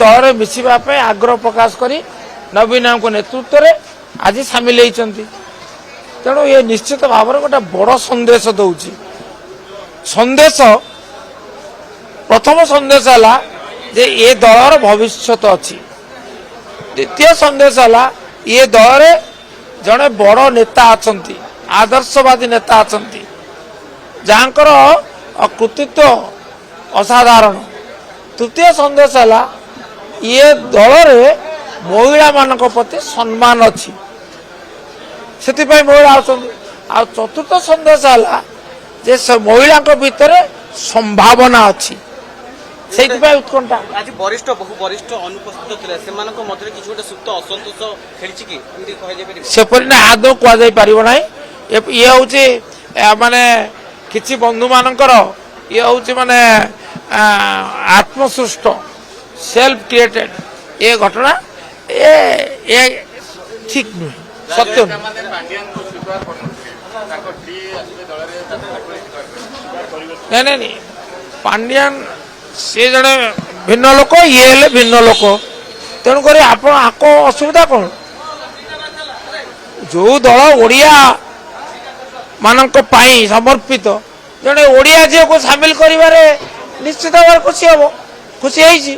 ଦଳରେ ମିଶିବା ପାଇଁ ଆଗ୍ରହ ପ୍ରକାଶ କରି ନବୀନଙ୍କ ନେତୃତ୍ୱରେ ଆଜି ସାମିଲ ହେଇଛନ୍ତି। ତେଣୁ ଏ ନିଶ୍ଚିତ ଭାବରେ ଗୋଟେ ବଡ଼ ସନ୍ଦେଶ ଦେଉଛି। ସନ୍ଦେଶ ପ୍ରଥମ ସନ୍ଦେଶ ହେଲା ଯେ ଏ ଦଳର ଭବିଷ୍ୟତ ଅଛି। ଦ୍ୱିତୀୟ ସନ୍ଦେଶ ହେଲା ଏ ଦଳରେ ଜଣେ ବଡ଼ ନେତା ଅଛନ୍ତି, ଆଦର୍ଶବାଦୀ ନେତା ଅଛନ୍ତି, ଯାହାଙ୍କର କୃତିତ୍ୱ ଅସାଧାରଣ। ତୃତୀୟ ସନ୍ଦେଶ ହେଲା ଇଏ ଦଳରେ ମହିଳାମାନଙ୍କ ପ୍ରତି ସମ୍ମାନ ଅଛି, ସେଥିପାଇଁ ମହିଳା ଅଛନ୍ତି। ଆଉ ଚତୁର୍ଥ ସନ୍ଦେଶ ହେଲା ଯେ ସେ ମହିଳାଙ୍କ ଭିତରେ ସମ୍ଭାବନା ଅଛି, ସେଇଥିପାଇଁ ଉତ୍କଣ୍ଠା। ଆଜି ବହୁ ବରିଷ୍ଠ ଅନୁପସ୍ଥିତ ଥିଲେ, ସେମାନଙ୍କ ମଧ୍ୟରେ କିଛି ଗୋଟେ ସୁପ୍ତ ଅସନ୍ତୋଷ ଖେଳିଛି କି ଏମିତି କୁହାଯାଇପାରିବ? ସେପରି ନା ଆଦୌ କୁହାଯାଇ ପାରିବ ନାହିଁ। ଇଏ ହେଉଛି ମାନେ କିଛି ବନ୍ଧୁମାନଙ୍କର ଇଏ ହେଉଛି ମାନେ ଆତ୍ମସୃଷ୍ଟ ସେଲ୍ଫ କ୍ରିଏଟେଡ୍ ଏ ଘଟଣା ଏ ଠିକ୍ ନୁହେଁ, ସତ୍ୟ ନୁହେଁ। ନାଇଁ ନାଇଁ ନାଇଁ, ପାଣ୍ଡିଆନ ସିଏ ଜଣେ ଭିନ୍ନ ଲୋକ, ଇଏ ହେଲେ ଭିନ୍ନ ଲୋକ। ତେଣୁକରି ଆପଣ ଆଙ୍କ ଅସୁବିଧା କ'ଣ? ଯେଉଁ ଦଳ ଓଡ଼ିଆ ମାନଙ୍କ ପାଇଁ ସମର୍ପିତ, ଜଣେ ଓଡ଼ିଆ ଝିଅକୁ ସାମିଲ କରିବାରେ ନିଶ୍ଚିତ ଭାବରେ ଖୁସି ହେବ, ଖୁସି ହେଇଛି।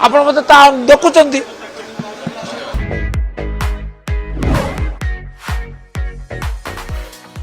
ଆପଣ ମୋତେ ତା ଦେଖୁଛନ୍ତି।